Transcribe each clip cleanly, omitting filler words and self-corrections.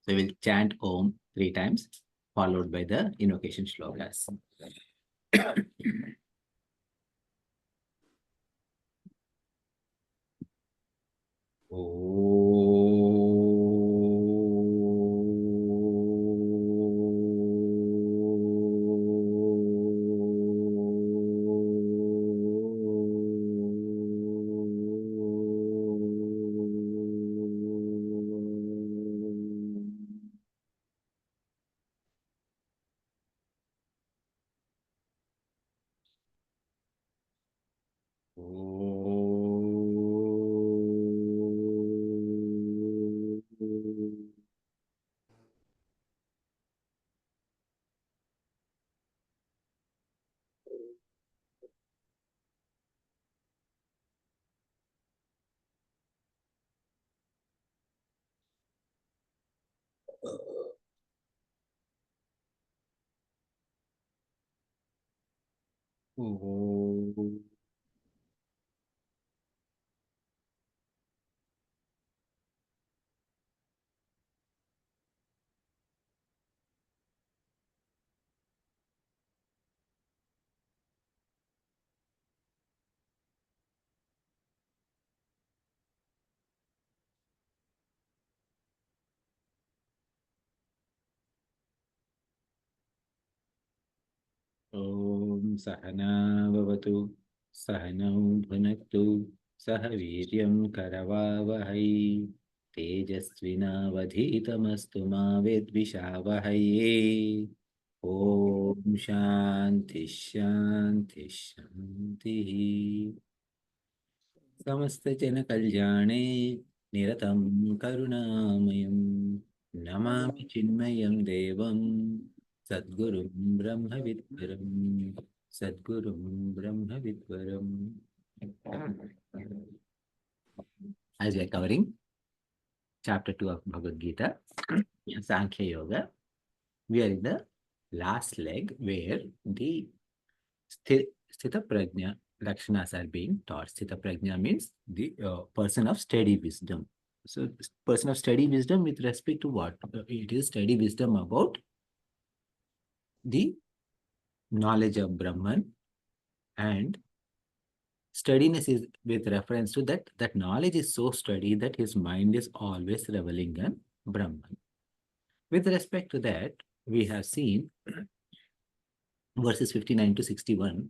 So we will chant Om 3 times, followed by the invocation shlokas. Om Sahana Bhavatu Sahanau Bhunaktu Sah Viryam Karavavahai Tejasvinavadhitamastu ma vedvishavahai. Om Shanti Shanti Shanti. समस्तजन कल्याणे निरतं करुणामयं नमामि चिन्मयं देवं सद्गुरुं ब्रह्मविद्वरम्. As we are covering chapter 2 of Bhagavad Gita, Sankhya Yoga, we are in the last leg where the Sthita Prajna Lakshanas are being taught. Sthita Prajna means the person of steady wisdom. So, person of steady wisdom with respect to what? It is steady wisdom about the knowledge of Brahman, and steadiness is with reference to that knowledge is so steady that his mind is always reveling in Brahman. With respect to that, we have seen verses 59 to 61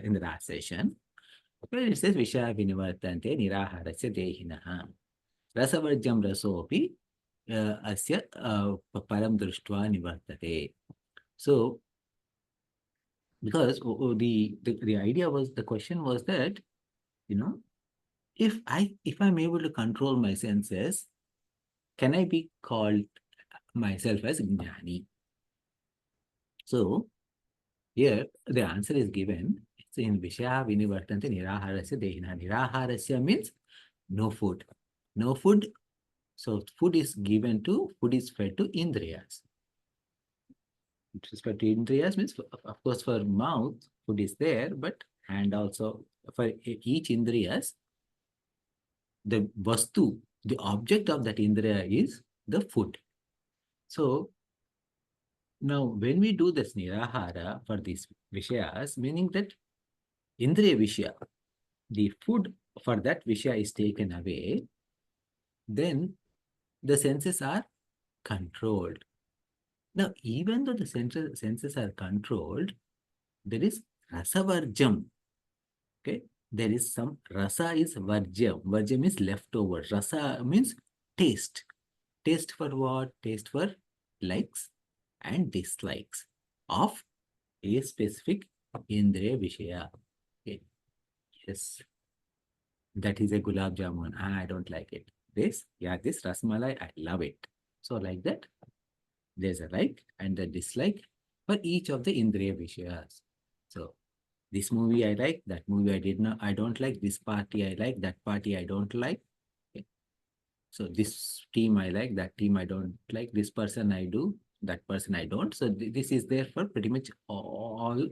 in the last session, where it says Vishya Vinivartante Niraharasya Dehinaha Rasavarjam Rasopi Asya Param Društva Nivartate. So, because the idea was, the question was that, if I'm able to control my senses, can I be called myself as Jnani? So here the answer is given. It's in Vishya Vinivartante Niraharasya Dehina. Niraharasya means no food. No food. So food is fed to Indriyas. It is fed to Indriyas means, of course, for mouth, food is there, and also for each Indriyas, the vastu, the object of that Indriya is the food. So now when we do this Nirahara for these Vishayas, meaning that Indriya Vishya, the food for that Vishya is taken away, then the senses are controlled. Now, even though the senses are controlled, there is rasavarjam. Okay, there is some rasa is varjam. Varjam is leftover. Rasa means taste. Taste for what? Taste for likes and dislikes of a specific Indriya Vishaya. Okay. Yes, that is a gulab jamun. I don't like it. This rasmalai, I love it. So like that, there's a like and a dislike for each of the Indriya Vishayas. So this movie I like, that movie I don't like, this party I like, that party I don't like. Okay. So this team I like, that team I don't like, this person I do, that person I don't. So this is there for pretty much all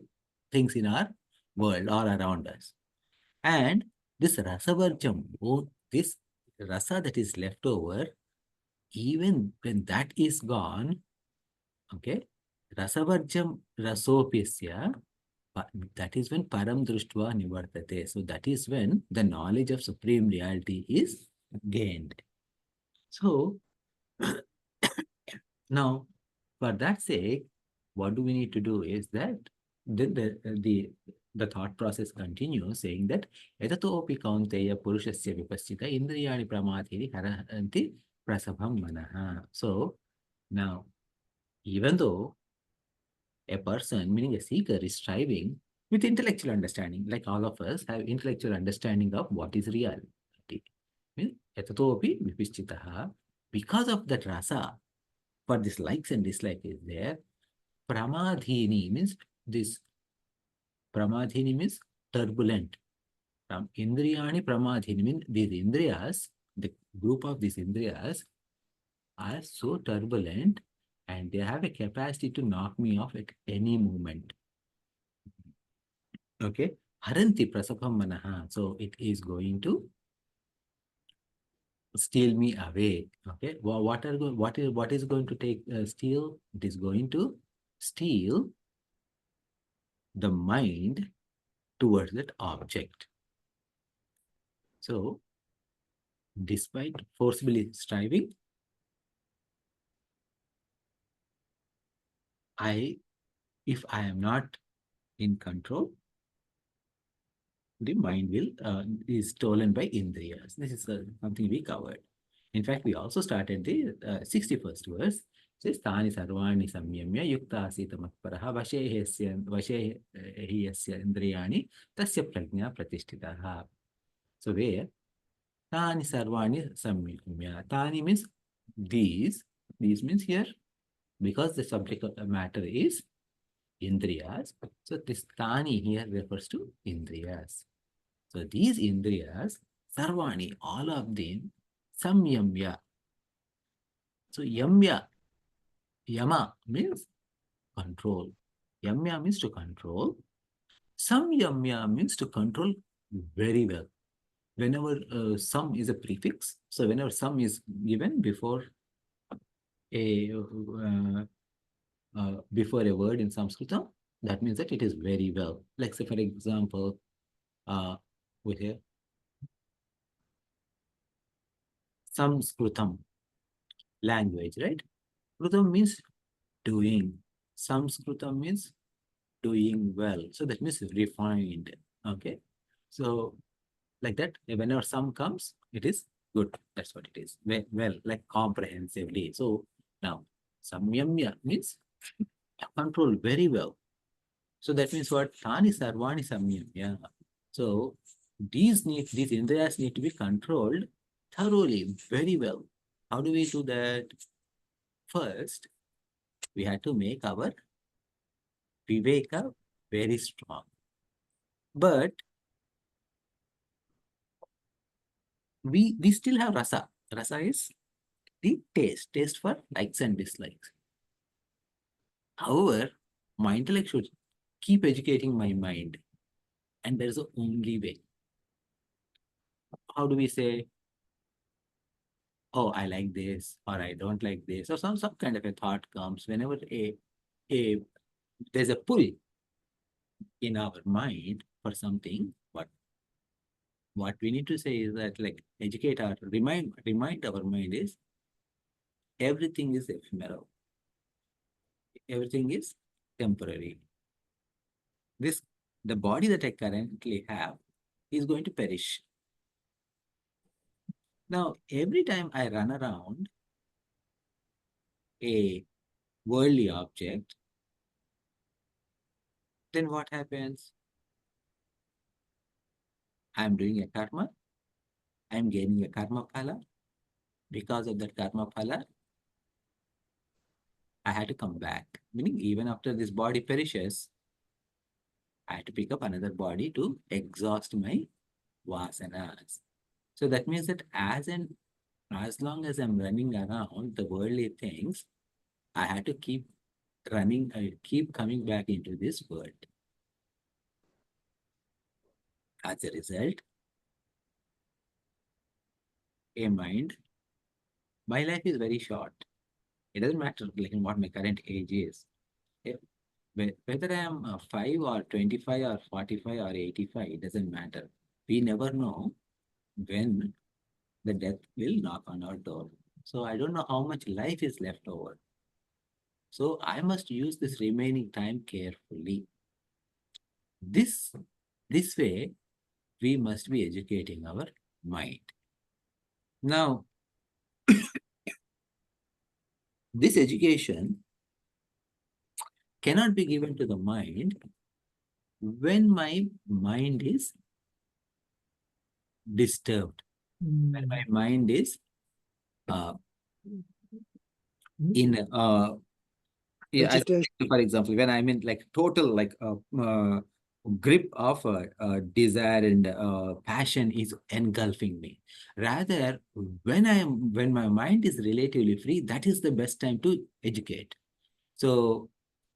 things in our world or around us. And this rasavarjam, this rasa that is left over, even when that is gone, okay, rasavarjam rasopyasya, that is when param drushtva nivartate. So that is when the knowledge of supreme reality is gained. So now, for that sake, what do we need to do is that the thought process continues saying that etatopi kaunteya purushasya vipassita indriyani pramadhiri harahanti prasabham manaha. So now, even though a person, meaning a seeker, is striving with intellectual understanding, like all of us have intellectual understanding of what is reality. Etatopi vipassitaha, because of that rasa, for this likes and dislikes is there, pramadhini means this pramadhini means turbulent. Indriyani pramadhini means these indriyas, the group of these indriyas are so turbulent and they have a capacity to knock me off at any moment. Okay. Haranti prasapam manaha. So it is going to steal me away. Okay. What is going to take steal? It is going to steal the mind towards that object. So, despite forcibly striving, if I am not in control, the mind will is stolen by indriyas. This is something we covered. In fact, we also started the 61st verse. Says Tani sarvani samyamya yukta asita matparaha vashehi yasya indriyani tasya prajna pratishtitaha. So where Tani sarvani samyamya. Tani means these. These means here, because the subject matter is indriyas. So this Tani here refers to indriyas. So these indriyas, sarvani, all of them, samyamya. So yamya, yama means control. Yamya means to control. Samyamya means to control very well. Whenever sam is a prefix, so whenever sam is given before a word in Sanskrit, that means that it is very well. Like say, for example, with here, Sanskritam, language, right? Kritam means doing. Sanskritam means doing well. So that means refined. Okay. So like that, whenever some comes, it is good. That's what it is. Well, like comprehensively. So now, samyamya means control very well. So that means what? Tani sarvani samyamya. So these indriyas need to be controlled thoroughly, very well. How do we do that? First, we had to make our viveka very strong. But we still have rasa. Rasa is the taste for likes and dislikes. However, my intellect should keep educating my mind. And there's the only way. How do we say, oh, I like this, or I don't like this, or some kind of a thought comes whenever there's a pull in our mind for something. What we need to say is that, like, remind our mind is everything is ephemeral. Everything is temporary. The body that I currently have is going to perish. Now, every time I run around a worldly object, then what happens? I'm doing a karma. I'm gaining a karma phala. Because of that karma phala, I had to come back. Meaning, even after this body perishes, I had to pick up another body to exhaust my vasanas. So that means that as long as I'm running around the worldly things, I had to keep running, keep coming back into this world. As a result, a mind My life is very short. It doesn't matter like what my current age is. Yeah. Whether I am 5 or 25 or 45 or 85, it doesn't matter. We never know when the death will knock on our door. So I don't know how much life is left over. So I must use this remaining time carefully. This, this way, we must be educating our mind. Now, this education cannot be given to the mind when my mind is disturbed, when my mind is uh, in yeah, Agitation. for example, when I'm in like total like grip of desire and passion is engulfing me. Rather, when my mind is relatively free, that is the best time to educate. So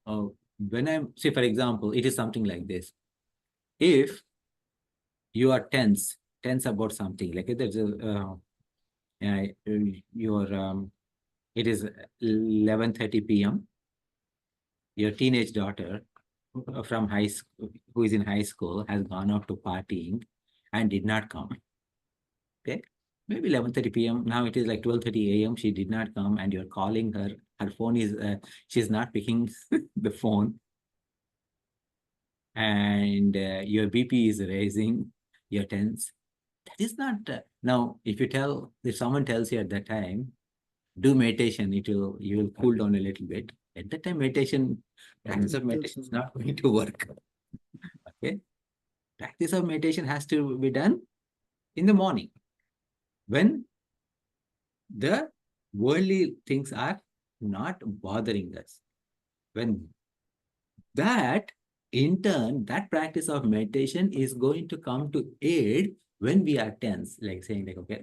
uh, when I'm say for example, it is something like this. If you are tense about something, like if there's a your it is 11:30 p.m. Your teenage daughter from high school, who is in high school, has gone out to partying and did not come. Okay, maybe 11:30 p.m. Now it is like 12:30 a.m. She did not come, and you're calling her. Her phone is she's not picking the phone, and your BP is raising. You're tense. That is not now. If someone tells you at that time, do meditation, you will cool down a little bit. At that time, practice of meditation is not going to work. Okay, practice of meditation has to be done in the morning when the worldly things are not bothering us. When that, in turn, that practice of meditation is going to come to aid when we are tense, like saying, like, okay,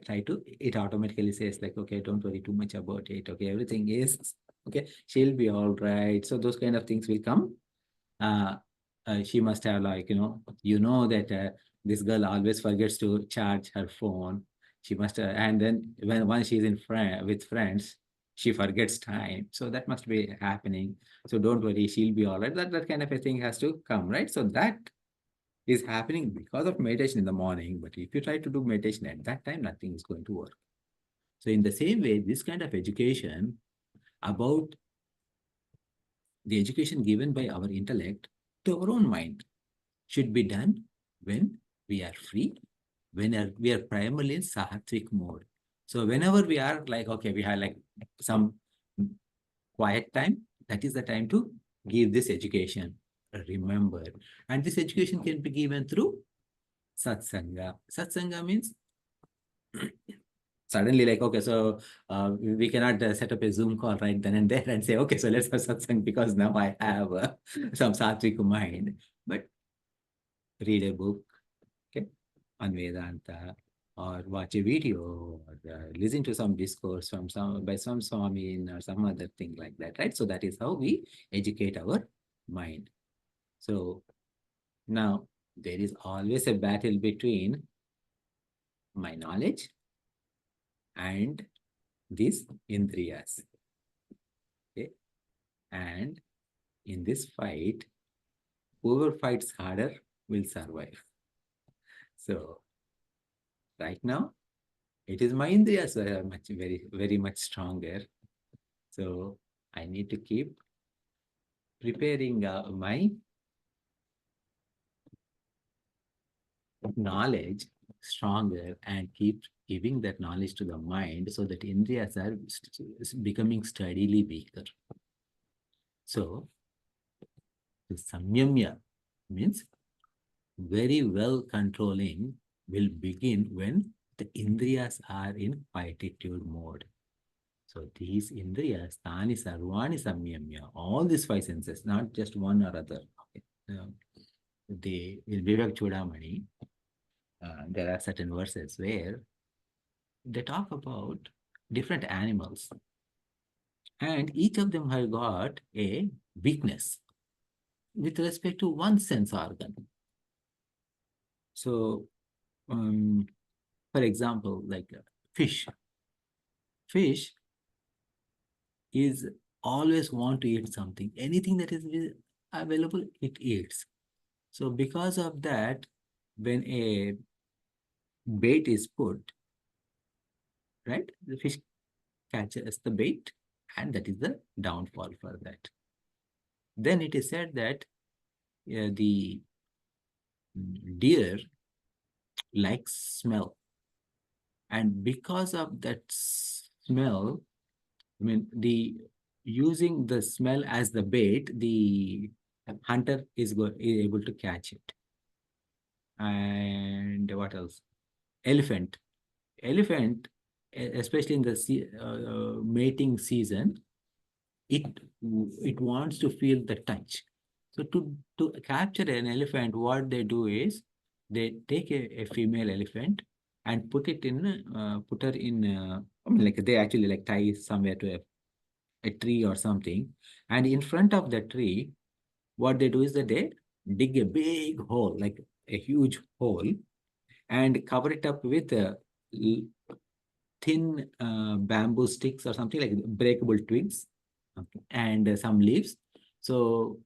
it automatically says, like, okay, don't worry too much about it. Okay, everything is okay, she'll be all right. So those kind of things will come. uh, she must have like that this girl always forgets to charge her phone. She must and then once she's with friends, she forgets time, so that must be happening. So don't worry, she'll be all right. That kind of a thing has to come, right? So that is happening because of meditation in the morning. But if you try to do meditation at that time, nothing is going to work. So in the same way, this kind of education about the education given by our intellect to our own mind should be done when we are free, we are primarily in sattvic mode. So whenever we are like, okay, we have like some quiet time, that is the time to give this education. Remember, and this education can be given through satsanga. Satsanga means suddenly like, okay, so we cannot set up a Zoom call right then and there and say, okay, so let's have satsang because now I have some sattvic mind. But read a book, okay, on Vedanta, or watch a video, or listen to some discourse by some Swami or some other thing like that, right? So that is how we educate our mind. So now there is always a battle between my knowledge and these indriyas. Okay? And in this fight, whoever fights harder will survive. So right now, it is my indriyas that are very much stronger. So I need to keep preparing my knowledge stronger and keep giving that knowledge to the mind so that indriyas are becoming steadily weaker. So the samyamya means very well controlling will begin when the indriyas are in quietude mode. So these indriyas, tani sarvani samyamya, all these five senses, not just one or other. Okay. The in Vivek Chudamani, there are certain verses where they talk about different animals, and each of them have got a weakness with respect to one sense organ. So, for example, like fish. Fish is always want to eat something. Anything that is available, it eats. So because of that, when a bait is put, right, the fish catches the bait, and that is the downfall for that. Then it is said that the deer likes smell, and because of that smell, I mean, the using the smell as the bait, the hunter is able to catch it. And what else? Elephant. Elephant, especially in the mating season, it it wants to feel the touch. So to capture an elephant, what they do is they take a female elephant and put her in I mean, like they actually like tie somewhere to a tree or something, and in front of the tree, what they do is that they dig a big hole, like a huge hole, and cover it up with thin bamboo sticks or something like breakable twigs, okay, and some leaves. So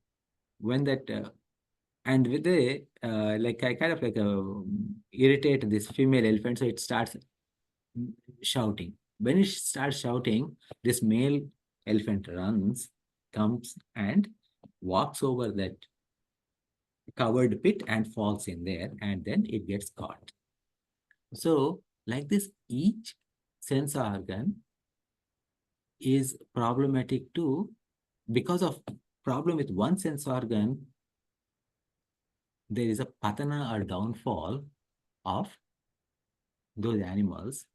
when that and with the like I kind of like irritate this female elephant, so it starts shouting. When it starts shouting, this male elephant runs, comes and walks over that covered pit and falls in there, and then it gets caught. So like this, each sense organ is problematic too. Because of problem with one sense organ, there is a patana or downfall of those animals.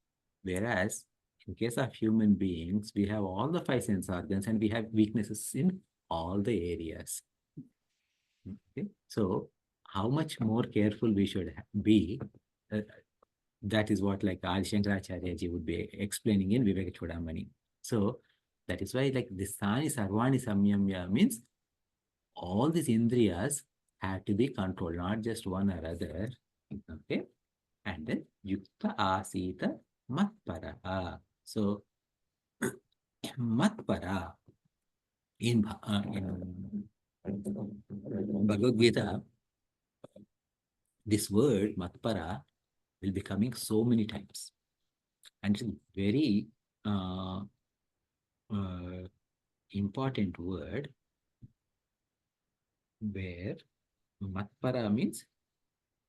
Whereas in case of human beings, we have all the five sense organs and we have weaknesses in all the areas. Okay? So how much more careful we should be, uh, that is what like Adi Shankaracharya ji would be explaining in Viveka Chudamani. So that is why like this Sani Sarvani Samyamya means all these indriyas have to be controlled, not just one or other. Okay. And then Yukta Asita Matpara. So Matpara in Bhagavad Gita, this word Matpara will be coming so many times. And it's a very uh, important word where Matpara means,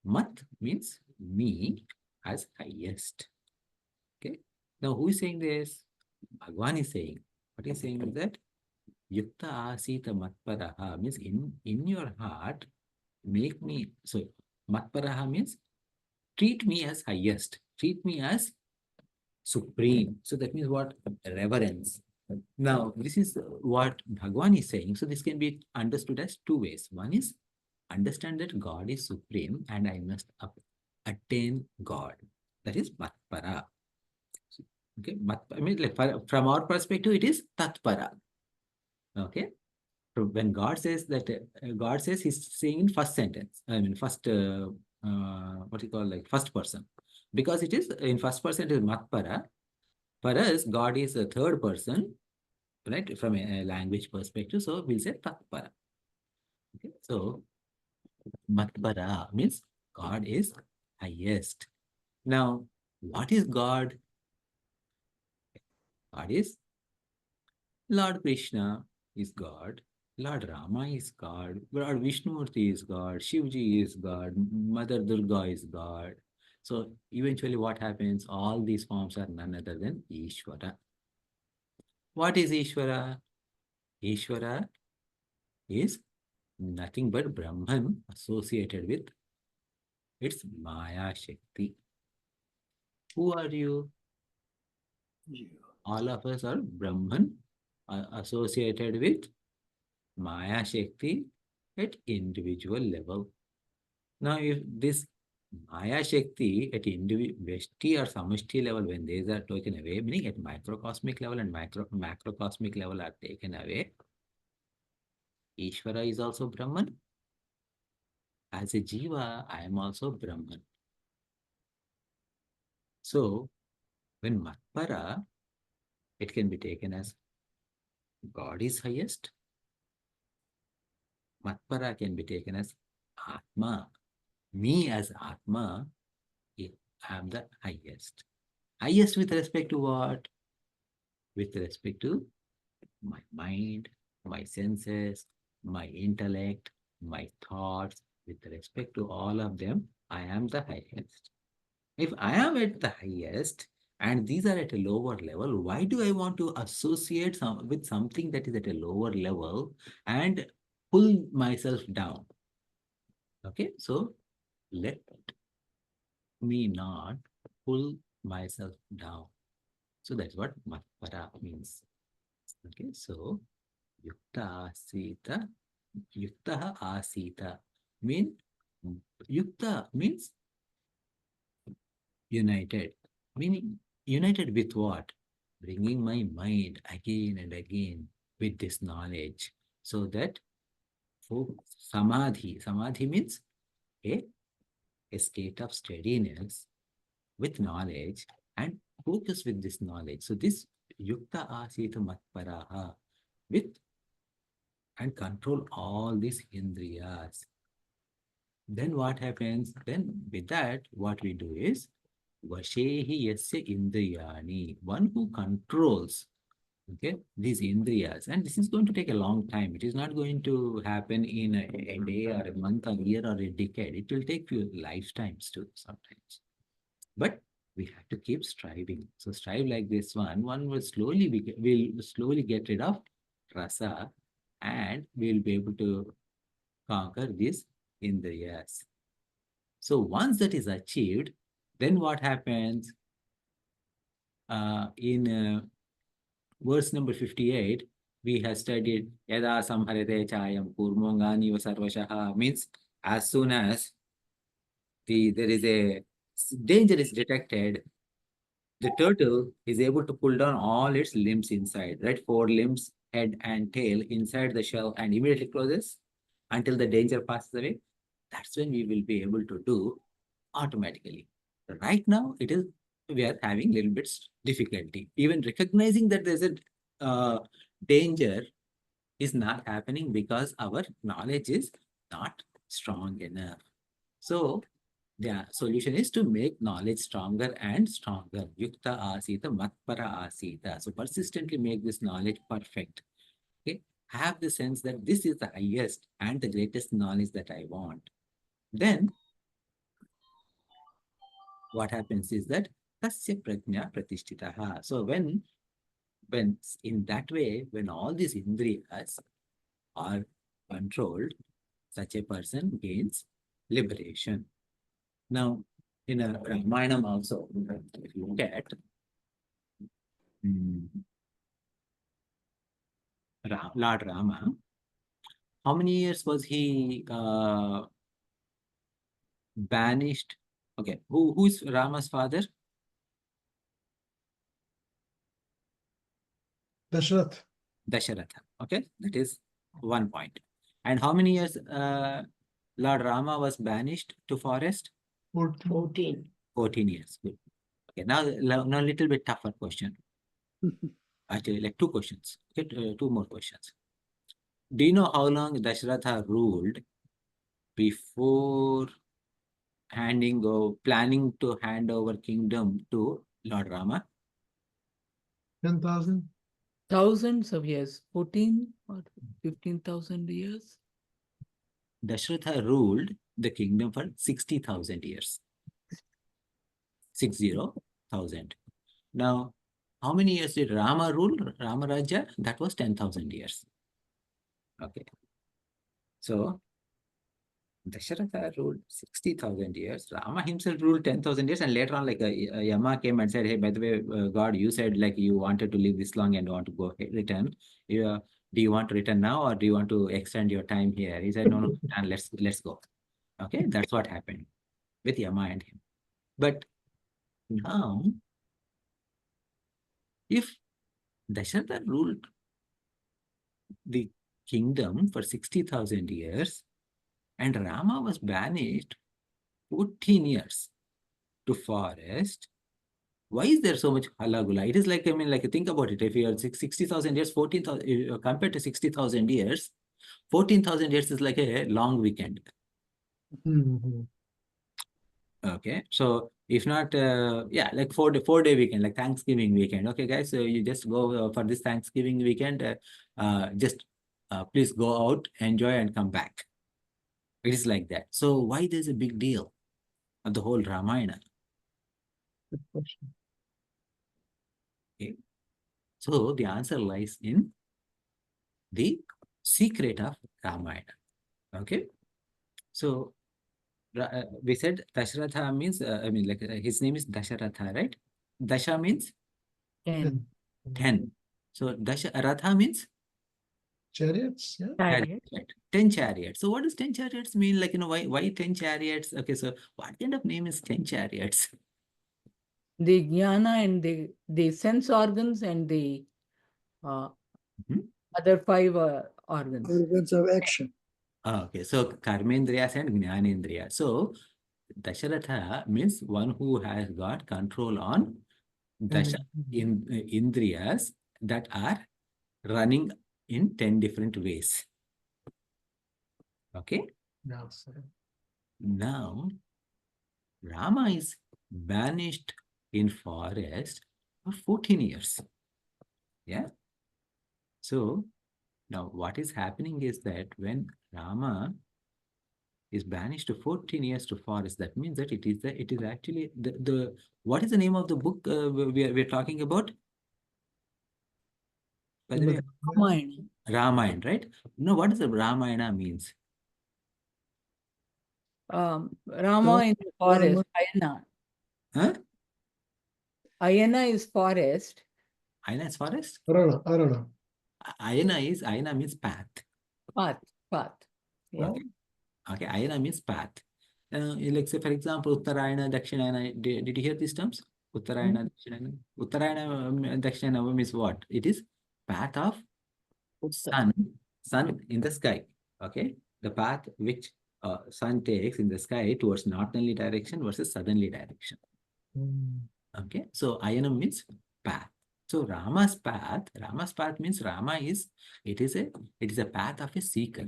Mat means me as highest. Okay. Now who is saying this? Bhagwan is saying. What is saying is that Yukta Asita Matparaha means in your heart, make me, so Matparaha means treat me as highest, treat me as supreme. So that means what? Reverence. Now, this is what Bhagwan is saying. So this can be understood as two ways. One is understand that God is supreme and I must attain God. That is Matpara. Okay, I mean, like from our perspective, it is Tatpara. Okay, so when God says that, God says He's saying in first sentence. I mean, first what you call like first person, because it is in first person it is Matpara. For us, God is a third person, right? From a language perspective, so we'll say Tatpara. Okay, so Matpara means God is highest. Now, what is God? God is Lord Krishna is God. Lord Rama is God. Lord Vishnumurti is God. Shivji is God. Mother Durga is God. So eventually what happens? All these forms are none other than Ishvara. What is Ishvara? Ishvara is nothing but Brahman associated with its Maya Shakti. Who are you? All of us are Brahman associated with Maya Shakti at individual level. Now, if this Maya Shakti at Veshti or Samashti level, when these are taken away, meaning at microcosmic level and macrocosmic level are taken away, Ishvara is also Brahman. As a Jiva, I am also Brahman. So, when Matpara, it can be taken as God is highest. Matpara can be taken as Atma. Me as Atma, I am the highest. Highest with respect to what? With respect to my mind, my senses, my intellect, my thoughts. With respect to all of them, I am the highest. If I am at the highest and these are at a lower level, why do I want to associate with something that is at a lower level and pull myself down? Okay, so let me not pull myself down. So that's what matpara means. Okay, so yukta asita, yukta asita mean yukta means united. Meaning united with what? Bringing my mind again and again with this knowledge so that for samadhi means a, a state of steadiness with knowledge and focus with this knowledge. So this yukta asita matparaha with and control all these indriyas. Then what happens? Then with that, what we do is Vashehi yasya indriyani, one who controls, okay, these indriyas. And this is going to take a long time. It is not going to happen in a day or a month or a year or a decade. It will take few lifetimes too sometimes. But we have to keep striving. So strive like this one will slowly get rid of rasa and we'll be able to conquer these indriyas. So once that is achieved, then what happens? In verse number 58, we have studied Yada Samharite Chayam Kurmongani Sarvashaha means as soon as there is a danger is detected, the turtle is able to pull down all its limbs inside, right? Four limbs, head and tail inside the shell and immediately closes until the danger passes away. That's when we will be able to do automatically. Right now, we are having a little bit difficulty. Even recognizing that there's a danger is not happening because our knowledge is not strong enough. So the solution is to make knowledge stronger and stronger. Yukta asita, matpara asita. So persistently make this knowledge perfect. Okay. Have the sense that this is the highest and the greatest knowledge that I want. Then what happens is that tasya prajna pratishtitaha. So when in that way, when all these indriyas are controlled, such a person gains liberation. Now, in a Ramayana also, if you look at Lord Rama, how many years was he banished? Okay, who is Rama's father? Dasharatha. Okay, that is one point. And how many years Lord Rama was banished to forest? 14. 14 years. Good. Okay, now a little bit tougher question. Actually, like two questions. Okay, two more questions. Do you know how long Dasharatha ruled before planning to hand over kingdom to Lord Rama? 10,000. Thousands of years, 14 or 15,000 years. Dasharatha ruled the kingdom for 60,000 years. 60,000. Now, how many years did Rama rule? Rama Raja? That was 10,000 years. Okay. So, Dasharatha ruled 60,000 years. Rama himself ruled 10,000 years. And later on, like Yama came and said, hey, by the way, God, you said like you wanted to live this long and want to go return. Do you want to return now or do you want to extend your time here? He said, no, let's go. Okay, that's what happened with Yama and him. But now, if Dasharatha ruled the kingdom for 60,000 years and Rama was banished 14 years to forest, Why is there so much halagulla? It is like, I mean, like, think about it. If you are 60,000 years, 14,000, compared to 60,000 years, 14,000 years is like a long weekend. Mhm. Okay, so if not, yeah, like 4-day weekend, like Thanksgiving weekend. Okay, guys, so you just go for this Thanksgiving weekend. Just please go out, enjoy, and come back. It is like that. So why there's a big deal of the whole Ramayana? Good question. Okay, so the answer lies in the secret of Ramayana. Okay, so we said Dasharatha means, I mean, like his name is Dasharatha, right? Dasha means 10 10. So Ratha means Chariots, yeah. chariot. right? 10 chariots. So what does 10 chariots mean? Like, why 10 chariots? Okay, so what kind of name is 10 chariots? The jnana and the sense organs and the uh, Mhm. other 5 organs. Organs of action. Okay, so Karmendriyas and Jnanendriya. So Dasharatha means one who has got control on Dasha Indriyas that are running in 10 different ways. Okay, Yeah, sir. now Rama is banished in forest for 14 years. Yeah. So now what is happening is that when Rama is banished to 14 years to forest, that means that it is actually the what is the name of the book we're talking about? By the way, Ramayana. Ramayana, right? No, what does the Ramayana means? Rama in the forest, Ayana. Huh? Ayana is forest. Ayana is forest? Arana. Ayana means path. Path. Yeah. Okay. Okay, Ayana means path. Like say, for example, Uttarayana, Dakshinayana. Did you hear these terms? Uttarayana, Dakshinayana. Uttarayana, Dakshinayana means what? It is path of sun in the sky. Okay, the path which sun takes in the sky towards northerly direction versus southerly direction. Okay, so Ayanam means path. So Rama's path means it is a path of a seeker.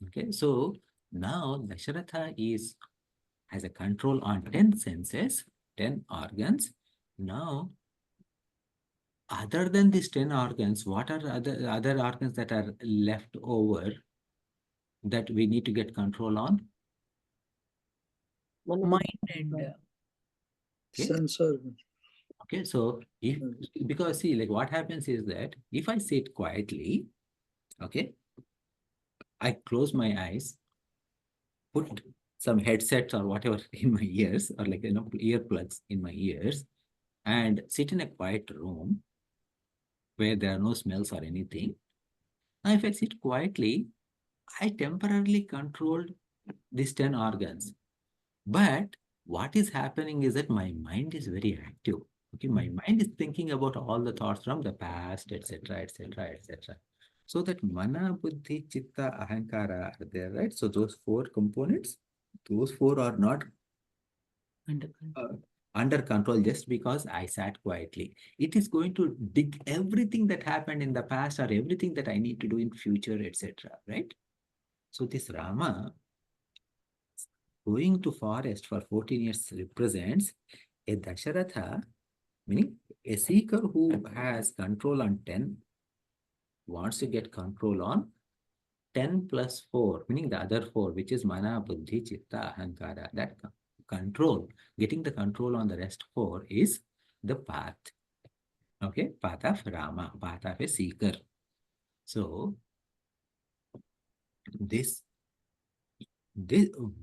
Okay, so now Dasharatha has a control on 10 senses, 10 organs. Now, other than these 10 organs, what are other organs that are left over that we need to get control on? Mind and Okay. Sense organ. Okay, so because see, like what happens is that if I sit quietly, okay, I close my eyes, put some headsets or whatever in my ears, or like earplugs in my ears, and sit in a quiet room where there are no smells or anything. Now, if I sit quietly, I temporarily controlled these 10 organs. But what is happening is that my mind is very active. Okay, my mind is thinking about all the thoughts from the past, etc., etc., etc. So that mana, buddhi, chitta, ahankara are there, right? So those 4 components, those 4 are not under control. under control just because I sat quietly. It is going to dig everything that happened in the past or everything that I need to do in future, etc., right? So this Rama going to forest for 14 years represents a Dasharatha, meaning a seeker who has control on 10, wants to get control on 10 plus 4, meaning the other 4, which is mana, buddhi, chitta, ahankara. That control, getting the control on the rest 4 is the path. Okay, path of Rama, path of a seeker. So this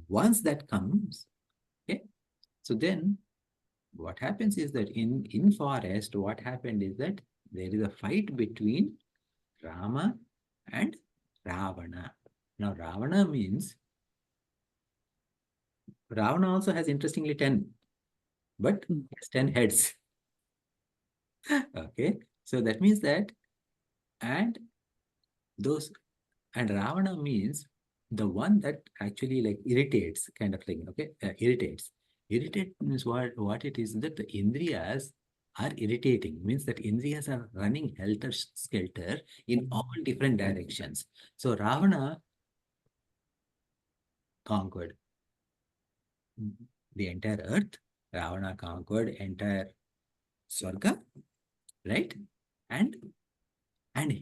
once that comes, okay, so then what happens is that in forest, what happened is that there is a fight between Rama and Ravana. Now Ravana means Ravana also has interestingly 10, but has 10 heads. Okay, so that means that and those and Ravana means the one that actually like irritates, kind of thing. Okay, irritates. Irritate means what it is that the Indriyas are irritating. Means that Indriyas are running helter-skelter in all different directions. So Ravana conquered the entire earth. Ravana conquered entire Swarga, right? And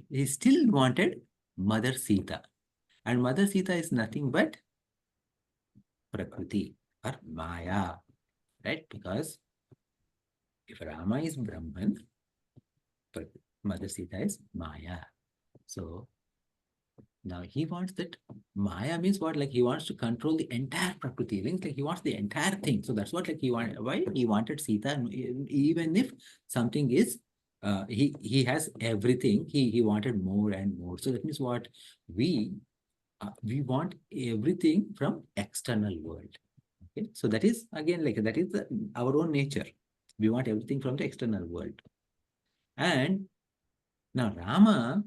he still wanted Mother Sita. And Mother Sita is nothing but Prakriti or Maya, right? Because if Rama is Brahman, Mother Sita is Maya. So now he wants that. Maya means what? Like he wants to control the entire Prakriti. Means like he wants the entire thing. So that's what like he wanted. Why he wanted Sita, and even if something is, he has everything. He wanted more and more. So that means what we want everything from external world. Okay, so that is again like that is our own nature. We want everything from the external world. And now Rama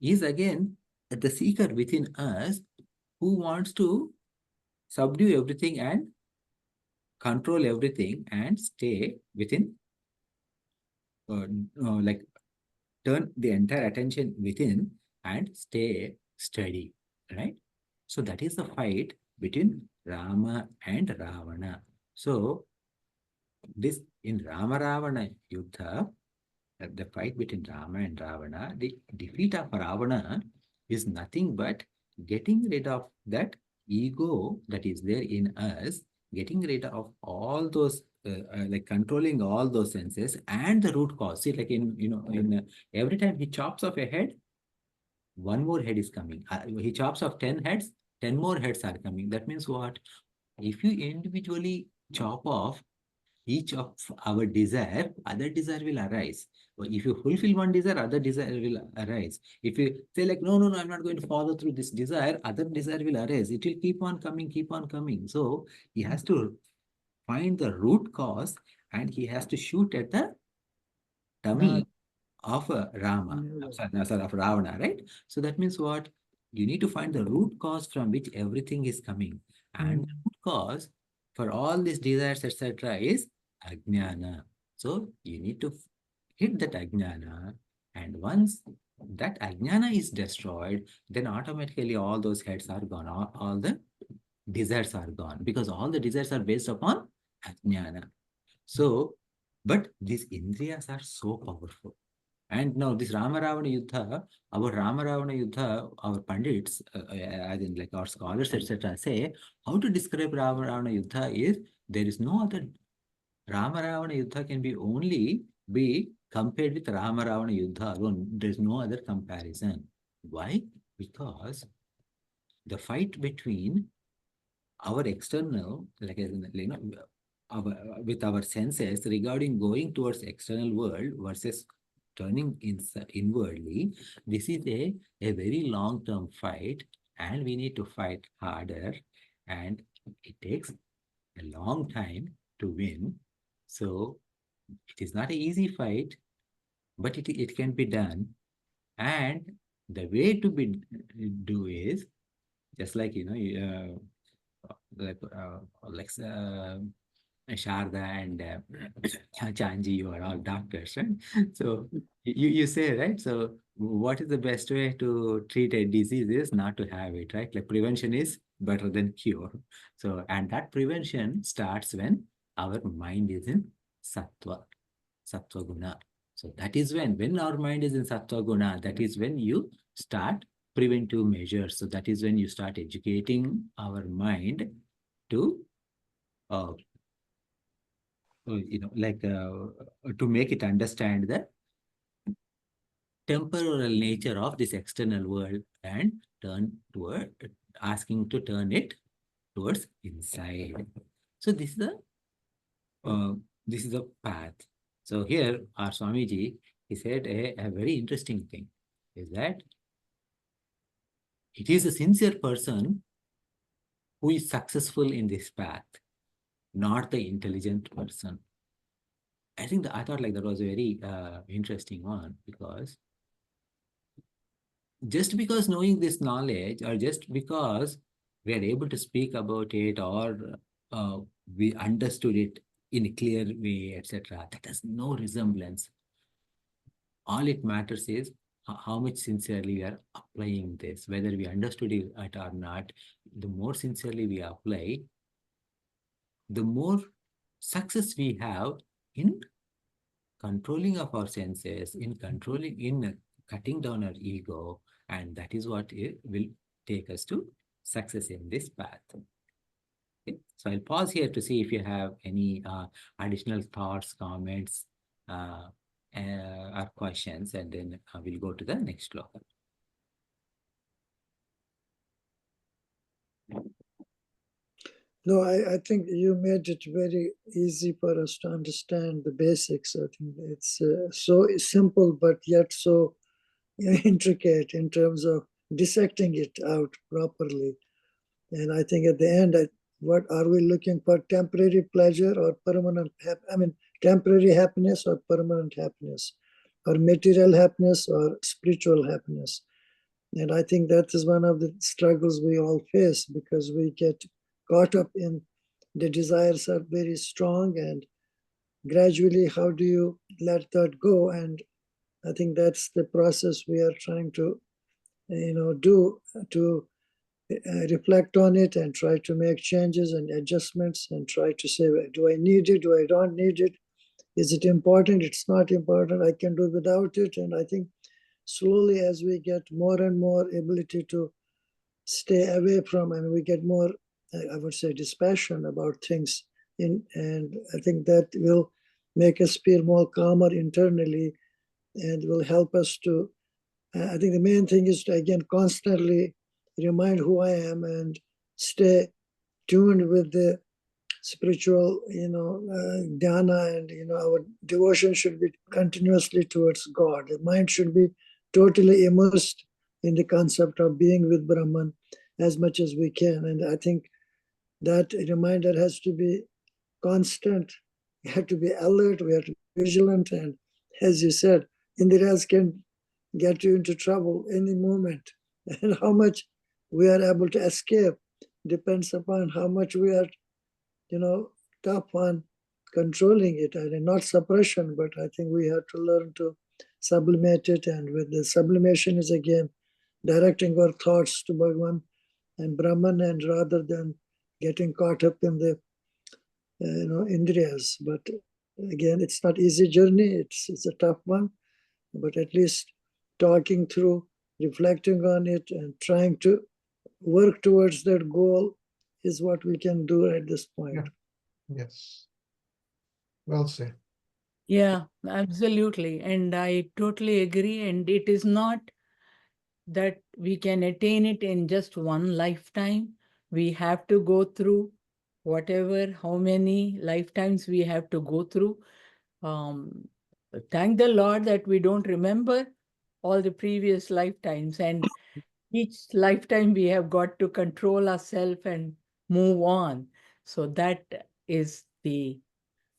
is again the seeker within us who wants to subdue everything and control everything and stay within, like turn the entire attention within and stay steady, right? So that is the fight between Rama and Ravana. So this in Rama Ravana Yuddha, the fight between Rama and Ravana, the defeat of Ravana is nothing but getting rid of that ego that is there in us, getting rid of all those, like controlling all those senses and the root cause. See, like every time he chops off a head, one more head is coming. He chops off 10 heads, 10 more heads are coming. That means what? If you individually chop off each of our desire, other desire will arise. If you fulfill one desire, other desire will arise. If you say like, no, no, no, I'm not going to follow through this desire, other desire will arise. It will keep on coming, keep on coming. So he has to find the root cause and he has to shoot at the tummy of Rama, sorry, of Ravana, right? So that means what? You need to find the root cause from which everything is coming. And the root cause for all these desires, etc., is Ajnana. So you need to hit that Ajnana. And once that Ajnana is destroyed, then automatically all those heads are gone, all the desires are gone, because all the desires are based upon Ajnana. So, but these Indriyas are so powerful. And now this Rama Ravana Yuddha, our Rama Ravana Yuddha, our Pandits, as in like our scholars, etc., say how to describe Rama Ravana Yuddha is there is no other. Rama Ravana Yuddha can be only be compared with Rama Ravana Yuddha alone. There is no other comparison. Why? Because the fight between our external, like our, with our senses regarding going towards external world versus turning inwardly, this is a very long-term fight, and we need to fight harder, and it takes a long time to win. So it is not an easy fight, but it can be done. And the way to do is just like like Sharda and Chanji, you are all doctors, right? So you say, right? So what is the best way to treat a disease is not to have it, right? Like prevention is better than cure. So, and that prevention starts when our mind is in sattva guna. So that is when our mind is in sattva guna, that is when you start preventive measures. So that is when you start educating our mind to uh, to make it understand the temporal nature of this external world and turn toward asking to turn it towards inside. So this is the path. So here our Swamiji, he said a very interesting thing is that it is a sincere person who is successful in this path, not the intelligent person. I think I thought like that was a very interesting one, because just because knowing this knowledge, or just because we are able to speak about it, or we understood it in a clear way, etc. That has no resemblance. All it matters is how much sincerely we are applying this, whether we understood it or not. The more sincerely we apply, the more success we have in controlling of our senses, in cutting down our ego, and that is what it will take us to success in this path. Okay. So I'll pause here to see if you have any additional thoughts, comments, or questions, and then we'll go to the next sloka. No, I think you made it very easy for us to understand the basics. I think it's so simple, but yet so intricate in terms of dissecting it out properly. And I think at the end, what are we looking for? Temporary pleasure or permanent? Temporary happiness or permanent happiness, or material happiness or spiritual happiness. And I think that is one of the struggles we all face, because we get caught up in the desires are very strong, and gradually, how do you let that go? And I think that's the process we are trying to, do to reflect on it and try to make changes and adjustments and try to say, do I need it? Do I don't need it? Is it important? It's not important. I can do without it. And I think slowly, as we get more and more ability to stay away from, and we get more, I would say, dispassion about things, and I think that will make us feel more calmer internally and will help us to, I think the main thing is to, again, constantly remind who I am and stay tuned with the spiritual, dhyana, and, our devotion should be continuously towards God. The mind should be totally immersed in the concept of being with Brahman as much as we can. And I think that reminder has to be constant. We have to be alert, we have to be vigilant. And as you said, Indiras can get you into trouble any moment. And how much we are able to escape depends upon how much we are, tough on controlling it. And not suppression, but I think we have to learn to sublimate it. And with the sublimation is again directing our thoughts to Bhagavan and Brahman, and rather than getting caught up in the Indriyas. But again, it's not easy journey. It's a tough one, but at least talking through, reflecting on it, and trying to work towards that goal is what we can do at this point. Yeah. Yes. Well said. Yeah, absolutely. And I totally agree. And it is not that we can attain it in just one lifetime. We have to go through how many lifetimes we have to go through. Thank the Lord that we don't remember all the previous lifetimes. And each lifetime we have got to control ourselves and move on. So that is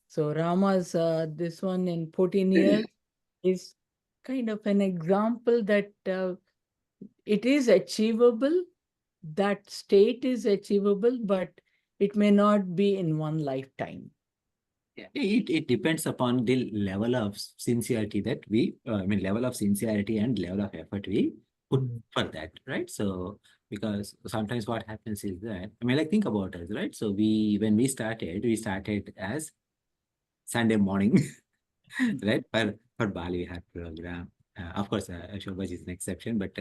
so Rama's, this one in 14 years is kind of an example that it is achievable, that state is achievable, but it may not be in one lifetime. Yeah, it depends upon the level of sincerity that level of sincerity and level of effort we put for that, right? So, because sometimes what happens is that, think about us, right? So when we started as Sunday morning, right? For Bali, we had program. Of course, Shobhaj is an exception, but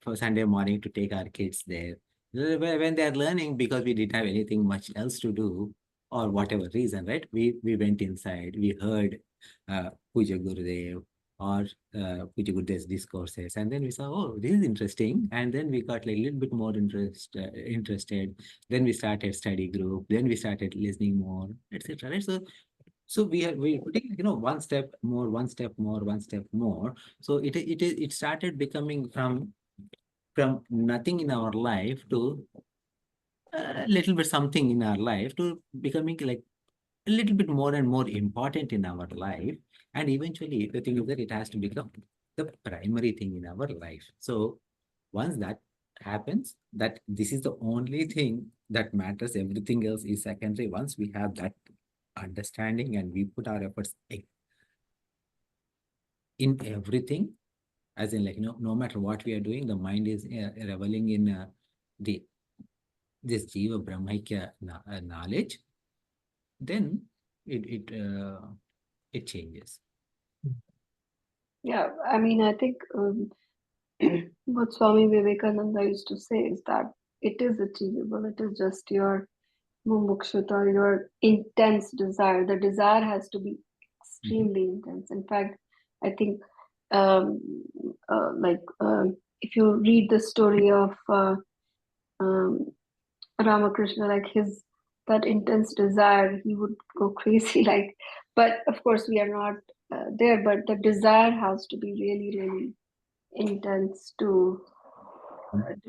for Sunday morning to take our kids there, when they're learning, because we didn't have anything much else to do, or whatever reason, right? We went inside, we heard Puja Gurudev or Puja Gurudev's discourses, and then we saw, oh, this is interesting, and then we got like a little bit more interested. Then we started study group, then we started listening more, etc. Right? So we putting one step more, one step more, one step more. So it started becoming from nothing in our life to a little bit something in our life, to becoming like a little bit more and more important in our life. And eventually the thing is that it has to become the primary thing in our life. So once that happens, that this is the only thing that matters, everything else is secondary. Once we have that understanding and we put our efforts in everything, as in like, no matter what we are doing, the mind is reveling in the this Jiva Brahmaikya knowledge, then it changes. Yeah, I mean, I think what Swami Vivekananda used to say is that it is achievable. It is just your mumukshata, your intense desire. The desire has to be extremely intense. In fact, I think um, if you read the story of um, Ramakrishna, like that intense desire, he would go crazy. Like, but of course, we are not there. But the desire has to be really, really intense to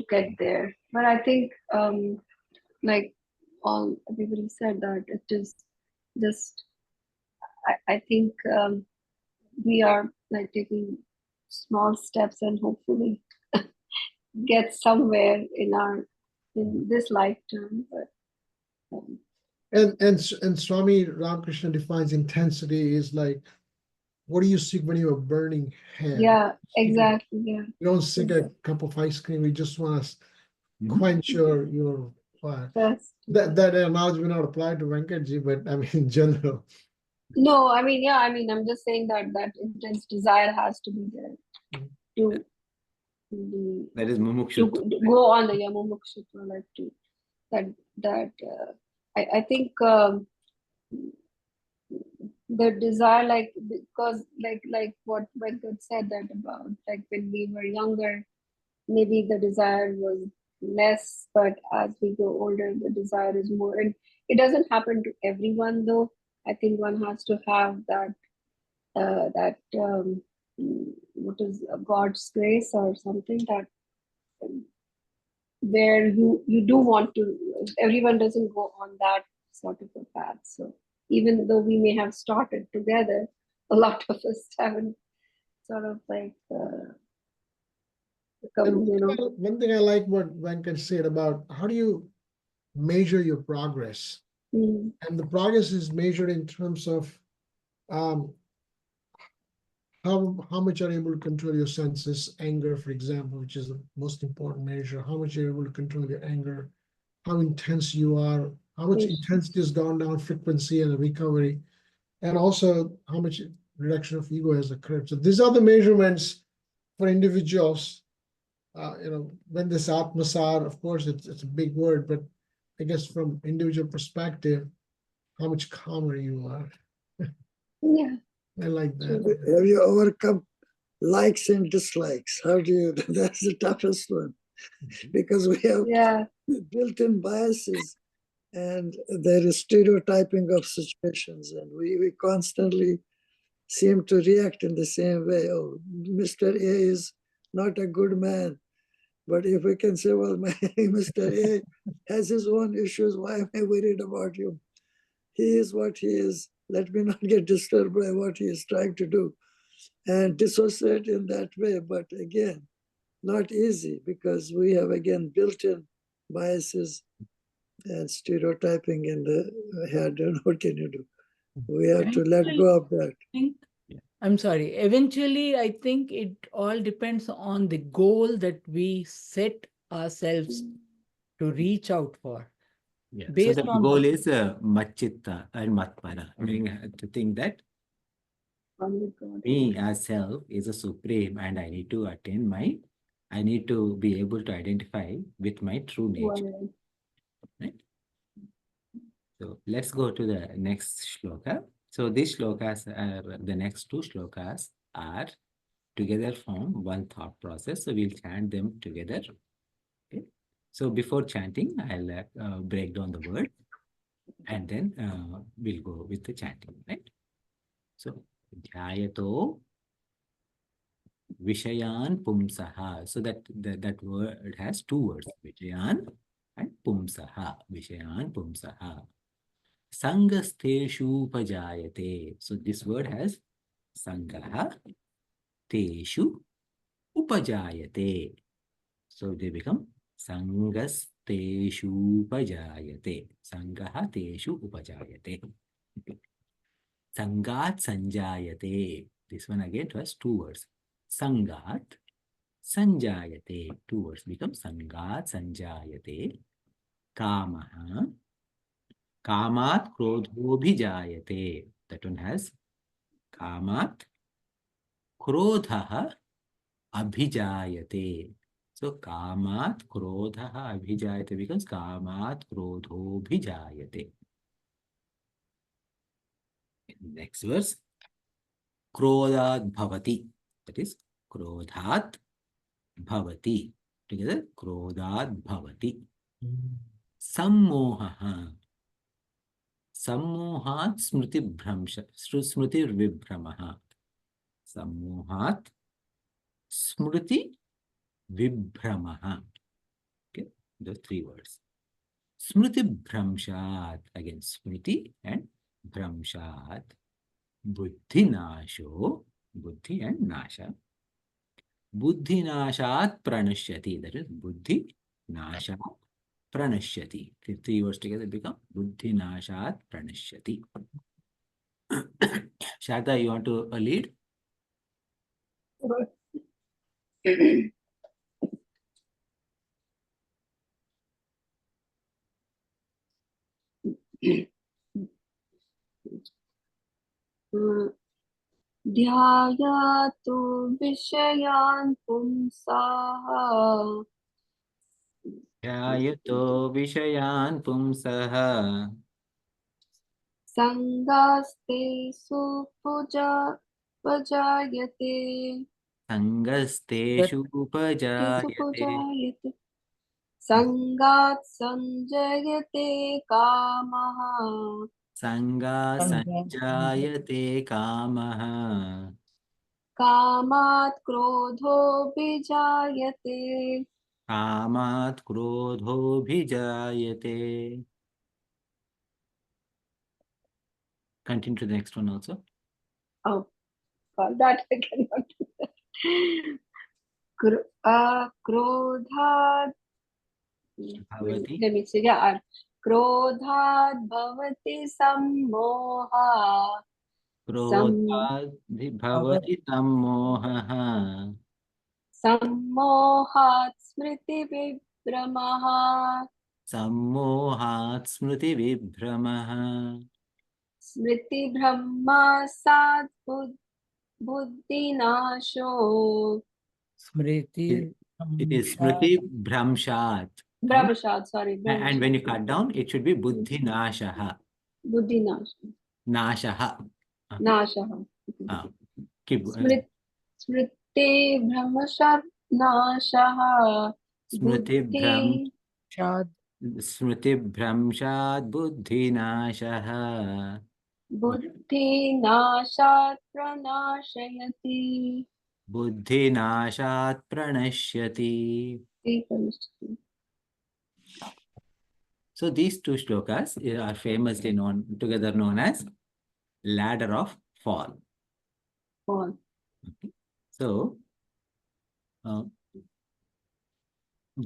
get there. But I think, like everybody said, that it is just. I think we are like taking small steps and hopefully get somewhere in this lifetime. But And Swami Ramakrishna defines intensity is like, what do you seek when you have burning hand? yeah, exactly. Yeah, You don't seek a cup of ice cream. You just want to Mhm. quench your fire. that's That analogy may not apply to Venkatji, but I mean in general. no. I mean, yeah. I mean, I'm just saying that intense desire has to be there to That is to mumukshutva. go on the Yamamukshitva, like to that. I think the desire, like, because like what Venkat said, that about like when we were younger, maybe the desire was less, but as we grow older, the desire is more. And it doesn't happen to everyone, though. I think one has to have what is God's grace or something, that where you do want to. Everyone doesn't go on that sort of a path. So even though we may have started together, a lot of us haven't sort of like And become, one thing I like what Venkat said about how do you measure your progress? mm, And the progress is measured in terms of um, how much are you able to control your senses, anger, for example, which is the most important measure. How much you're able to control your anger, how intense you are, how much Yes. intensity has gone down, frequency and recovery, and also how much reduction of ego has occurred. So these are the measurements for individuals. When this atmasar, of course, it's a big word, but I guess from individual perspective, how much calmer you are. yeah. I like that. Have you overcome likes and dislikes? How do you? That's the toughest one because we have Yeah, built-in biases and there is stereotyping of situations, and we constantly seem to react in the same way. Oh, Mr. A is not a good man. But if we can say, well, Mr. A has his own issues, why am I worried about him? He is what he is. Let me not get disturbed by what he is trying to do and dissociate in that way. But again, not easy because we have again built-in biases and stereotyping in the head. And what can you do? We have to let go of that. I'm sorry. Eventually, I think it all depends on the goal that we set ourselves to reach out for. Yeah. So Based the on goal what- is machitta and matpara. Meaning to think that only God. me as self is a supreme and I need to be able to identify with my true nature. One. Right? So let's go to the next shloka. So these shlokas the next two shlokas are together form one thought process. So we'll chant them together. Okay. So before chanting, I'll break down the word and then we'll go with the chanting, right? So dhyayato vishayan pumsaha. So that word has two words, vishayan and pumsaha. Vishayan pumsaha. Sangasteshu upajayate. So this word has sangaha, teshu, upajayate. So they become sangasteshu upajayate. Sangaha teshu upajayate. Okay. Sangat sanjayate. This one again it was two words. Sangat sanjayate. Two words become sangat sanjayate. Kamaha. Kamat krodhobhijayate. That one has kamat krodhaha abhijayate. So kamat krodhaha abhijayate becomes kamat krodhobhijayate. Next verse. Krodhat bhavati. That is krodhat bhavati. Together, krodhat bhavati. Sammohaha. Sammohat smriti bhramsha. Smriti vibhramaha. Sammohat smriti vibhramaha. Okay, those three words. Smriti bhramshat. Again, smriti and bhramshat. Buddhi nasho. Buddhi and nasha. Buddhi nashat pranashyati. That is buddhi nashat pranashyati. Three words together become buddhi nashat pranashyati. Shada, you want to lead? ध्यायातु विषयान् पुंसाः ध्यायतो विषयान् पुंसः सङ्गास्ते सुपुजायते सङ्गस्तेषु उपजायते सुपुजायते सङ्गात् सञ्जयते कामः सङ्गात् सञ्जायते कामः कामात् क्रोधोऽभिजायते कामात् क्रोधोऽभिजायते. Continue to the next one also. Oh, God, that I cannot do that. क्रोधात् Bhavati. let me see. Yeah, क्रोधात् भवति सम्मोहः क्रोधात् भवति सम्मोहः सम्मोहात् स्मृतिविभ्रमः सम्मोहात् स्मृतिविभ्रमः स्मृतिभ्रमासात् बुद्धिनाशो Smriti. It is smriti bhramshat. भ्रमशात् sorry And when you cut भ्रमशात् down, it should be buddhi nashaha. बुद्धिनाशो Nashaha. Okay. नाशः Keep स्मृतिभ्रमशात् नाशः smriti bhram बुद्धि Shad. smriti bhramshat buddhi nashaha. बुद्धिनाशात् प्रनाशयति Buddhi nashat pranashyati. So these two shlokas are famously together known as ladder of fall. Fall. Okay. So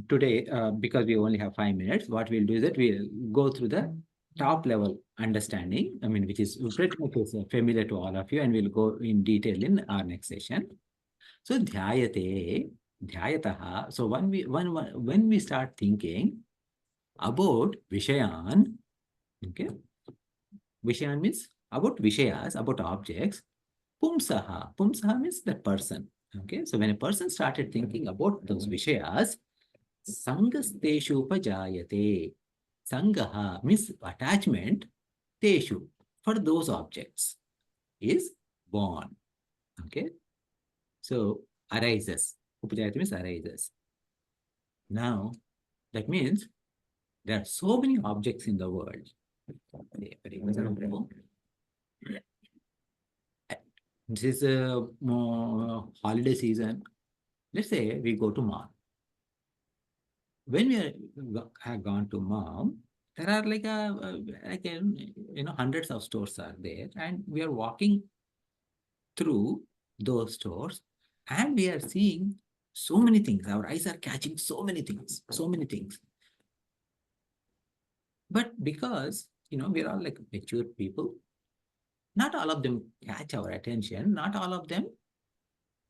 today, because we only have 5 minutes, what we'll do is that we'll go through the top level understanding, I mean, which is pretty much familiar to all of you, and we'll go in detail in our next session. So dhyayate, dhyayataha. So when we start thinking about vishayan, okay, vishayan means about vishayas, about objects. Pumsaha, pumsaha means the person. Okay, so when a person started thinking about those vishayas, sangasteshu upajayate. Sangaha means attachment, teshu, for those objects, is born. Okay, so arises. Upajayate means arises. Now, that means there are so many objects in the world. This is a holiday season. Let's say we go to mall. When we have gone to mall, there are like hundreds of stores are there, and we are walking through those stores, and we are seeing so many things. Our eyes are catching so many things, so many things. But because we're all like mature people, Not all of them catch our attention. Not all of them,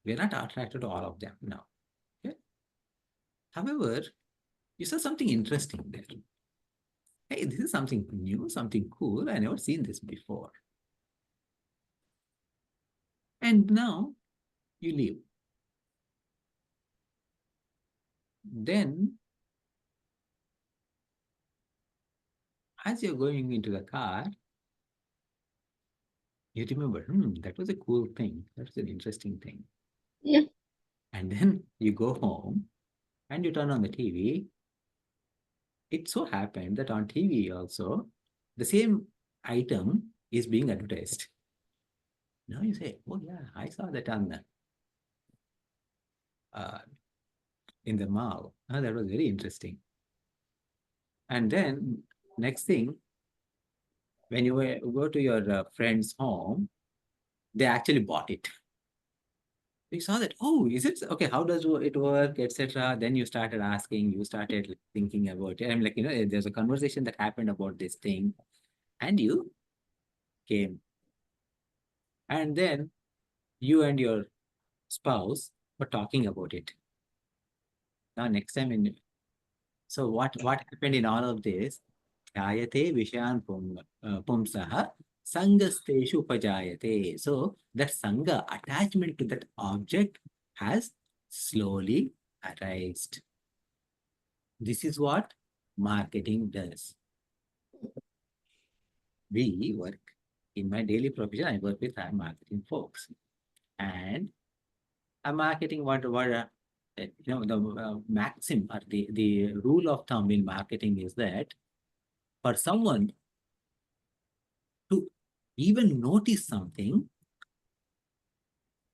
we're not attracted to all of them now. Okay? However, you saw something interesting there. Hey, this is something new, something cool. I never seen this before. And now you leave. Then, as you're going into the car, you remember, that was a cool thing. That was an interesting thing. Yeah. And then you go home and you turn on the TV. It so happened that on TV also, the same item is being advertised. Now you say, oh yeah, I saw that on the, in the mall. Oh, that was very interesting. And then next thing, when you go to your friend's home, they actually bought it. You saw that, oh, is it okay? How does it work, etc.? Then you started asking, you started like, thinking about it. I'm like, there's a conversation that happened about this thing, and you came. And then you and your spouse were talking about it. Now, next time, so what happened in all of this? Jayate Vishan Pumsaha Sangasteshu Upajayate. So that Sangha, attachment to that object, has slowly arisen. This is what marketing does. We work in my daily profession, I work with marketing folks. And a marketing, the maxim or the rule of thumb in marketing is that for someone to even notice something,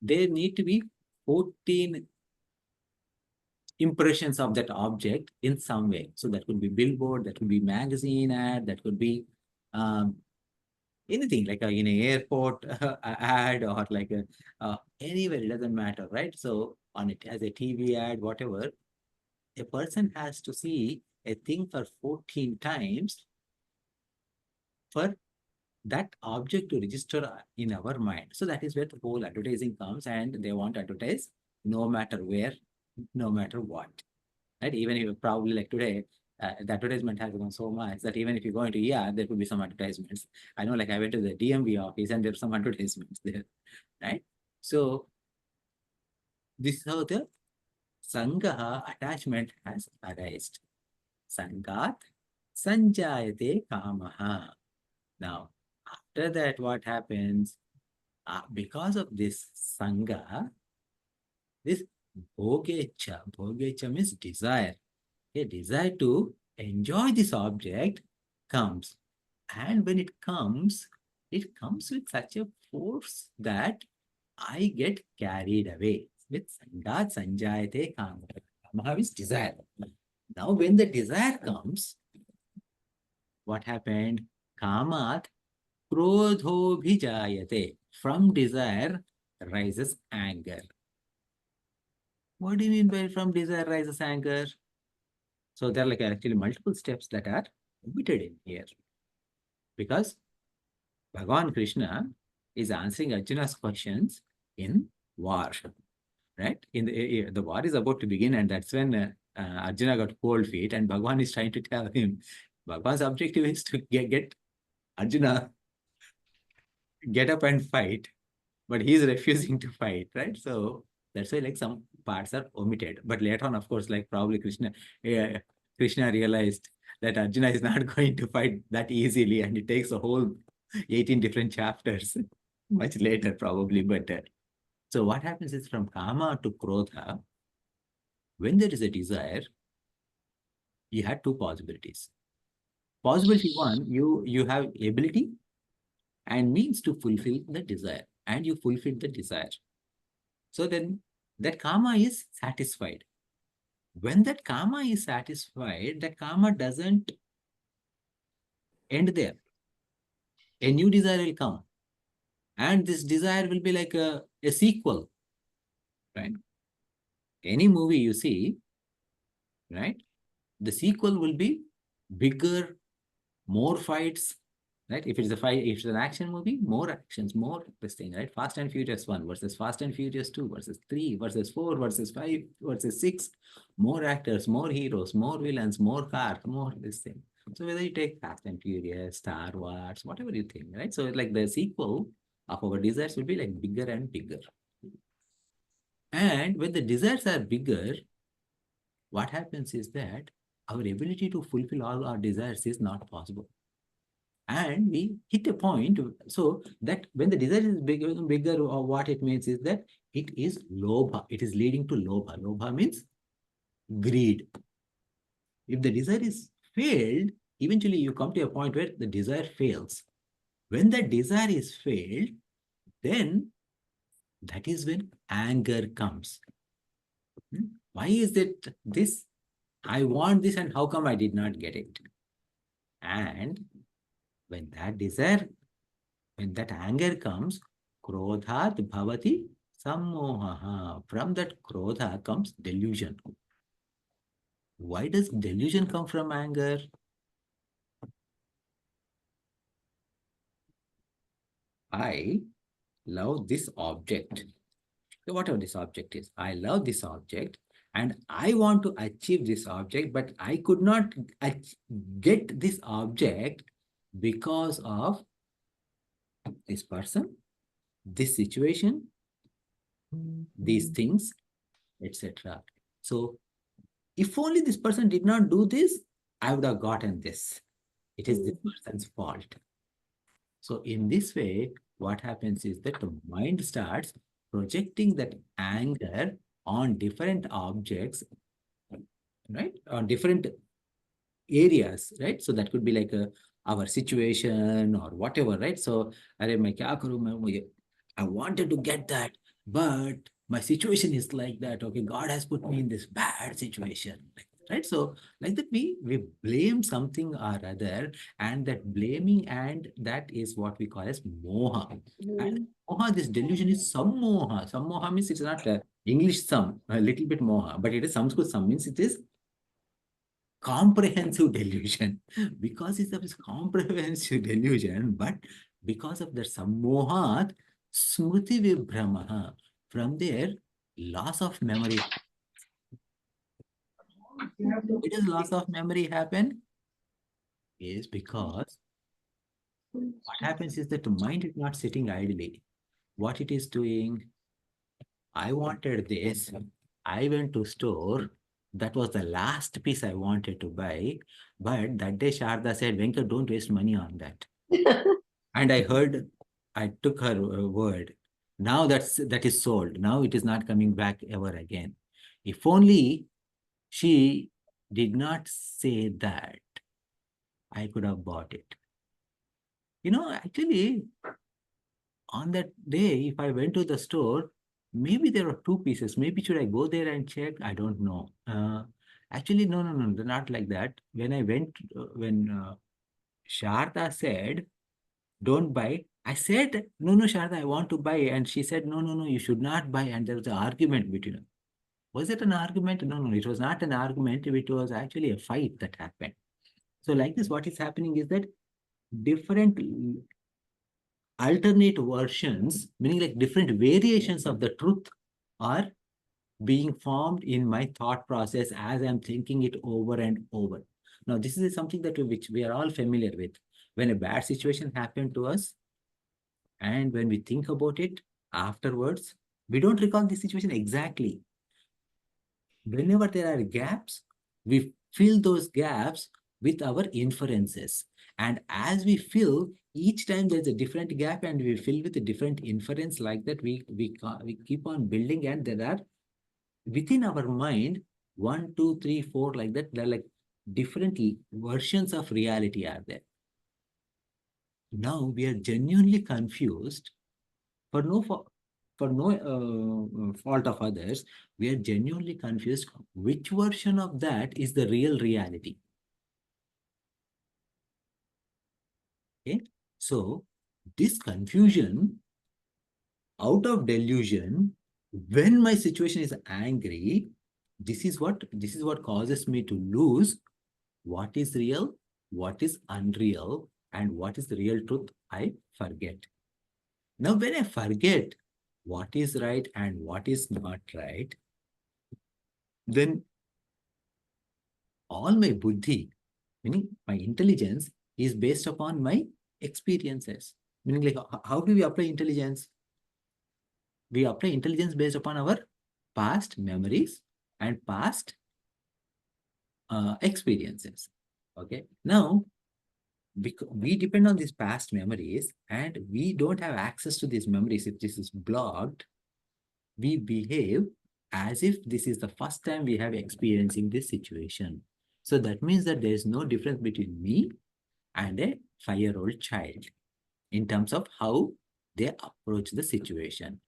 there need to be 14 impressions of that object in some way. So that could be billboard, that could be magazine ad, that could be anything like in an airport ad or like anywhere, it doesn't matter, right? So on it as a TV ad, whatever, a person has to see a thing for 14 times for that object to register in our mind. So that is where the whole advertising comes, and they want to advertise no matter where, no matter what. Right? Even if probably like today, the advertisement has gone so much that even if you go into there could be some advertisements. I know, like I went to the DMV office and there's some advertisements there, right? So this is how the Sangaha attachment has arisen. Sangat Sanjayate Kamaha. Now, after that, what happens? Because of this Sangha, this Bhogecha means desire. A desire to enjoy this object comes. And when it comes with such a force that I get carried away. With Sangat Sanjayate Kama. Kama is desire. Now, when the desire comes, what happened? Kamat Krodho Bhijayate. From desire rises anger. What do you mean by from desire rises anger? So there are like actually multiple steps that are omitted in here. Because Bhagavan Krishna is answering Arjuna's questions in war, right? In the war is about to begin, and that's when Arjuna got cold feet, and Bhagavan is trying to tell him, Bhagavan's objective is to get Arjuna get up and fight, but he's refusing to fight, right? So that's why like some parts are omitted. But later on, of course, like probably Krishna realized that Arjuna is not going to fight that easily, and it takes a whole 18 different chapters, much later probably. But so what happens is from Kama to Krodha, when there is a desire, you had two possibilities. Possibility one, you have ability and means to fulfill the desire, and you fulfill the desire. So then that karma is satisfied. When that karma is satisfied, that karma doesn't end there. A new desire will come. And this desire will be like a sequel, right? Any movie you see, right? The sequel will be bigger, more fights, right? If it's if it's an action movie, more actions, more this thing, right? Fast and Furious 1 versus Fast and Furious 2 versus 3 versus 4 versus 5 versus 6, more actors, more heroes, more villains, more cars, more this thing. So whether you take Fast and Furious, Star Wars, whatever you think, right? So like the sequel of our desires will be like bigger and bigger. And when the desires are bigger, what happens is that our ability to fulfill all our desires is not possible. And we hit a point, so that when the desire is bigger, or what it means is that it is lobha. It is leading to lobha. Lobha means greed. If the desire is failed, eventually you come to a point where the desire fails. When the desire is failed, then that is when anger comes. Why is it this? I want this, and how come I did not get it? And when that desire, when that anger comes, krodhat bhavati sammohaha. From that krodha comes delusion. Why does delusion come from anger? I love this object. Whatever this object is, I love this object and I want to achieve this object, but I could not get this object because of this person, this situation, these things, etc. So if only this person did not do this, I would have gotten this. It is this person's fault. So in this way, what happens is that the mind starts projecting that anger on different objects, right? On different areas, right? So that could be like our situation or whatever, right? So, I wanted to get that, but my situation is like that. Okay, God has put me in this bad situation, right? So, like that, we blame something or other, and that blaming, and that is what we call as moha. And moha, this delusion is sammoha. Sammoha means it's not English sum, a little bit moha, but it is Sanskrit sum, means it is comprehensive delusion. Because it's a comprehensive delusion, but because of the sammohat, smriti vibhramaha, from there, loss of memory. Why does loss of memory happen? Is because what happens is that the mind is not sitting idly. What it is doing, I wanted this, I went to store, that was the last piece I wanted to buy, but that day Sharda said, Venkat, don't waste money on that. And I took her word. Now that is sold. Now it is not coming back ever again. If only she did not say that, I could have bought it. Actually, on that day, if I went to the store, maybe there were two pieces. Maybe should I go there and check? I don't know. Actually, no, not like that. When I went, when Sharda said, don't buy, I said, no, Sharda, I want to buy. And she said, no, you should not buy. And there was an argument between them. Was it an argument? No, it was not an argument. It was actually a fight that happened. So like this, what is happening is that different alternate versions, meaning like different variations of the truth, are being formed in my thought process as I'm thinking it over and over. Now, this is something that which we are all familiar with. When a bad situation happened to us, and when we think about it afterwards, we don't recall the situation exactly. Whenever there are gaps, we fill those gaps with our inferences. And as we fill, each time there's a different gap and we fill with a different inference, like that, we keep on building, and there are within our mind 1, 2, 3, 4, like that. There are like different versions of reality are there. Now we are genuinely confused for no fault of others. We are genuinely confused which version of that is the real reality. Okay, so this confusion out of delusion, when my situation is angry, this is what causes me to lose what is real, what is unreal, And what is the real truth? I forget. Now, when I forget what is right and what is not right, then all my buddhi, meaning my intelligence, is based upon my experiences. Meaning, like, how do we apply intelligence? We apply intelligence based upon our past memories and past experiences. Okay. Now, we depend on these past memories and we don't have access to these memories. If this is blocked, we behave as if this is the first time we have experiencing this situation. So that means that there is no difference between me and a 5-year-old child in terms of how they approach the situation.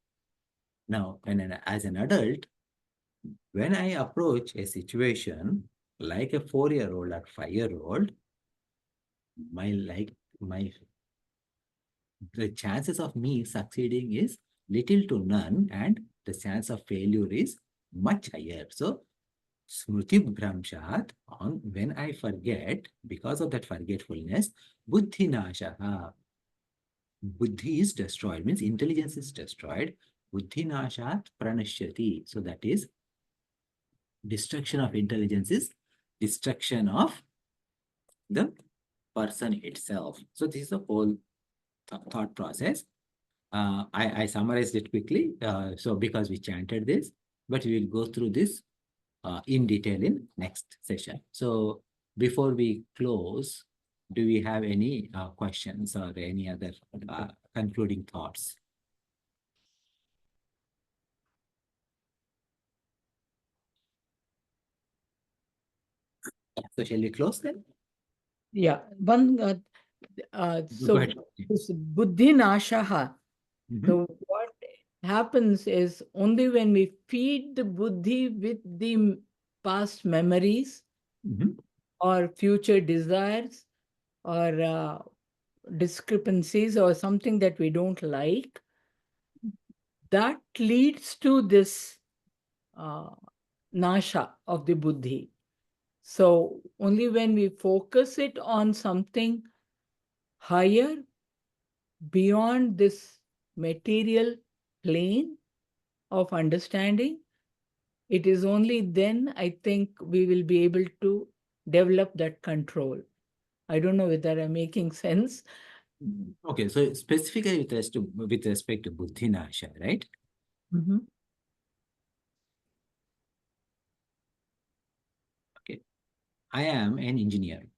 Now, as an adult, when I approach a situation like a 4-year-old or 5-year-old, my the chances of me succeeding is little to none, and the chance of failure is much higher. So Smriti Bhramshat, on when I forget, because of that forgetfulness, Buddhi Nashaha, Buddhi is destroyed, means intelligence is destroyed. Buddhi Nashat Pranashyati. So that is destruction of intelligence is destruction of the person itself. So this is the whole thought process. I summarized it quickly, so because we chanted this, but we will go through this in detail in next session. So before we close, do we have any questions or any other concluding thoughts? So shall we close then? Yeah, one. Go So ahead. this buddhi nashaha. Mhm. So what happens is only when we feed the buddhi with the past memories Mhm. or future desires or discrepancies or something that we don't like, that leads to this uh, nasha of the buddhi. So only when we focus it on something higher beyond this material plane of understanding, it is only then I think we will be able to develop that control. I don't know whether I'm making sense. Okay, so specifically with respect to Buddhi Nasha, right? Mhm. Okay, I am an engineer.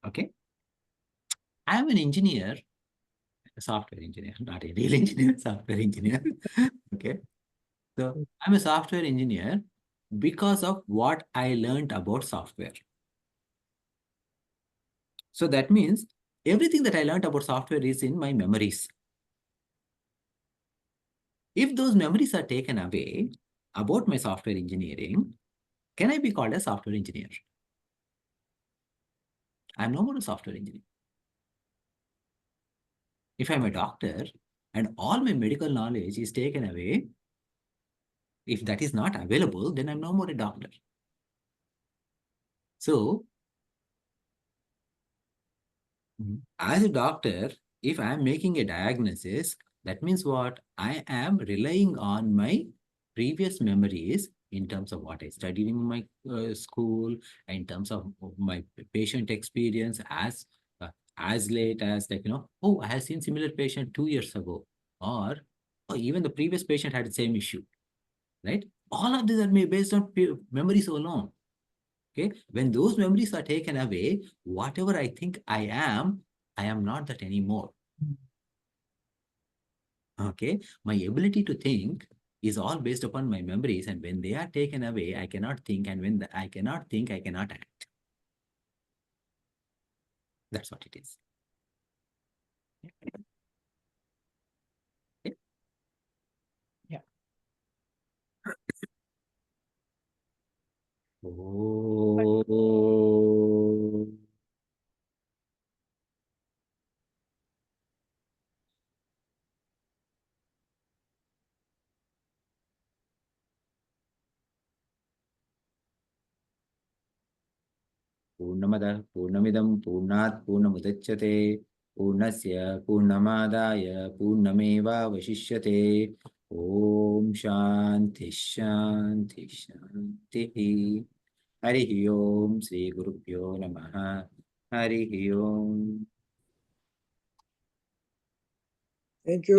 Okay, I am an engineer, a software engineer, not a real engineer, software engineer. Okay, so I'm a software engineer because of what I learned about software. So that means everything that I learned about software is in my memories. If those memories are taken away about my software engineering, can I be called a software engineer? I'm no more a software engineer. If I'm a doctor and all my medical knowledge is taken away, if that is not available, then I'm no more a doctor. So, as a doctor, if I'm making a diagnosis, that means what? I am relying on my previous memories in terms of what I studied in my school, in terms of my patient experience as late as, like, oh, I have seen similar patient 2 years ago, or oh, even the previous patient had the same issue, right? All of these are based on memories alone. Okay, when those memories are taken away, whatever I think I am not that anymore. Okay, my ability to think is all based upon my memories, and when they are taken away, I cannot think, and when I cannot think, I cannot act. That's what it is. Okay. Yeah. Oh. पूर्णमदः पूर्णमिदं पूर्णात् पूर्णमुदच्यते पूर्णस्य पूर्णमादाय पूर्णमेवावशिष्यते ॐ शान्ति शान्ति शान्तिः हरिः ओं श्रीगुरुभ्यो नमः हरिः ओम् Thank you.